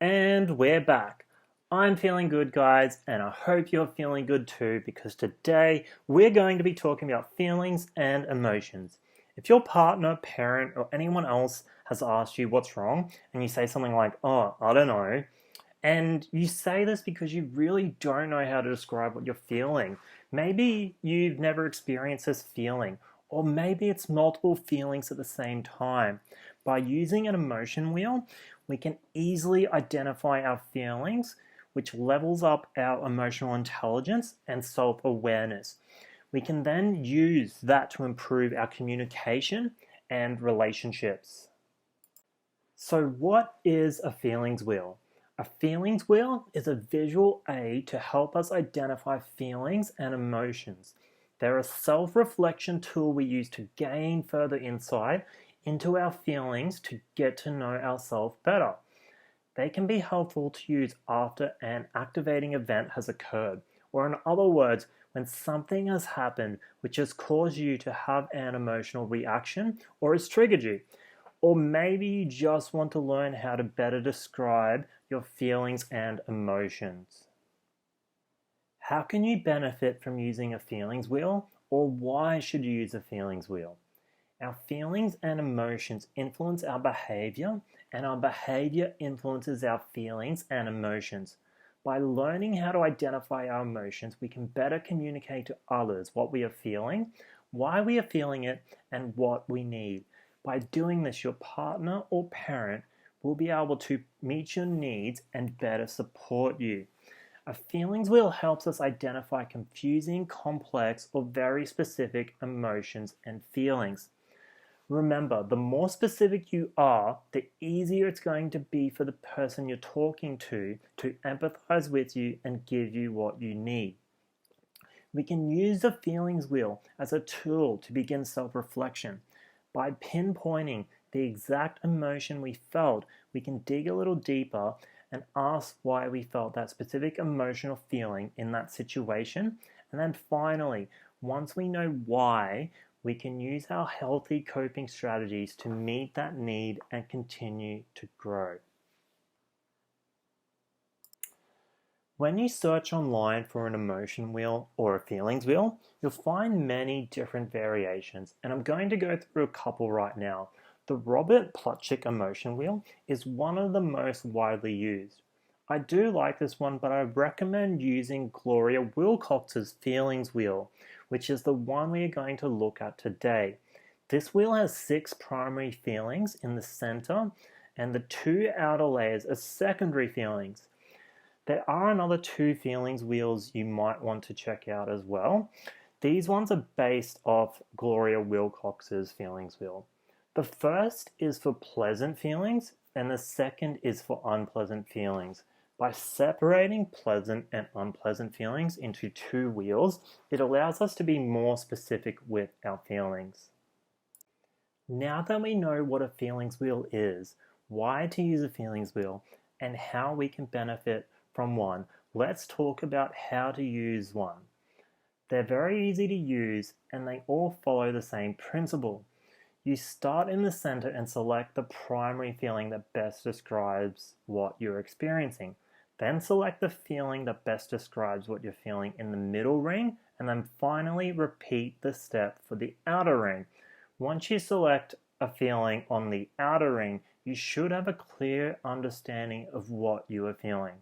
And we're back. I'm feeling good, guys, and I hope you're feeling good too because today we're going to be talking about feelings and emotions. If your partner, parent, or anyone else has asked you what's wrong, and you say something like, "Oh, I don't know," and you say this because you really don't know how to describe what you're feeling. Maybe you've never experienced this feeling, or maybe it's multiple feelings at the same time. By using an emotion wheel, we can easily identify our feelings, which levels up our emotional intelligence and self awareness. We can then use that to improve our communication and relationships. So, what is a feelings wheel? A feelings wheel is a visual aid to help us identify feelings and emotions. They're a self reflection tool we use to gain further insight into our feelings to get to know ourselves better. They can be helpful to use after an activating event has occurred, or in other words, when something has happened which has caused you to have an emotional reaction or has triggered you. Or maybe you just want to learn how to better describe your feelings and emotions. How can you benefit from using a feelings wheel, or why should you use a feelings wheel? Our feelings and emotions influence our behavior, and our behavior influences our feelings and emotions. By learning how to identify our emotions, we can better communicate to others what we are feeling, why we are feeling it, and what we need. By doing this, your partner or parent will be able to meet your needs and better support you. A feelings wheel helps us identify confusing, complex, or very specific emotions and feelings. Remember, the more specific you are, the easier it's going to be for the person you're talking to empathize with you and give you what you need. We can use the feelings wheel as a tool to begin self-reflection. By pinpointing the exact emotion we felt, we can dig a little deeper and ask why we felt that specific emotional feeling in that situation. And then finally, once we know why, we can use our healthy coping strategies to meet that need and continue to grow. When you search online for an emotion wheel or a feelings wheel, you'll find many different variations, and I'm going to go through a couple right now. The Robert Plutchik emotion wheel is one of the most widely used. I do like this one, but I recommend using Gloria Wilcox's feelings wheel, which is the one we are going to look at today. This wheel has 6 primary feelings in the center, and the 2 outer layers are secondary feelings. There are another 2 feelings wheels you might want to check out as well. These ones are based off Gloria Wilcox's feelings wheel. The first is for pleasant feelings, and the second is for unpleasant feelings. By separating pleasant and unpleasant feelings into 2 wheels, it allows us to be more specific with our feelings. Now that we know what a feelings wheel is, why to use a feelings wheel, and how we can benefit from one, let's talk about how to use one. They're very easy to use and they all follow the same principle. You start in the center and select the primary feeling that best describes what you're experiencing. Then select the feeling that best describes what you're feeling in the middle ring, and then finally repeat the step for the outer ring. Once you select a feeling on the outer ring, you should have a clear understanding of what you are feeling.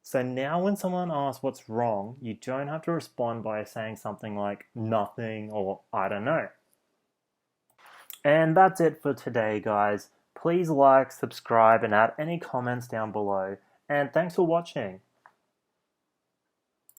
So now when someone asks what's wrong, you don't have to respond by saying something like nothing or I don't know. And that's it for today, guys. Please like, subscribe, and add any comments down below. And thanks for watching.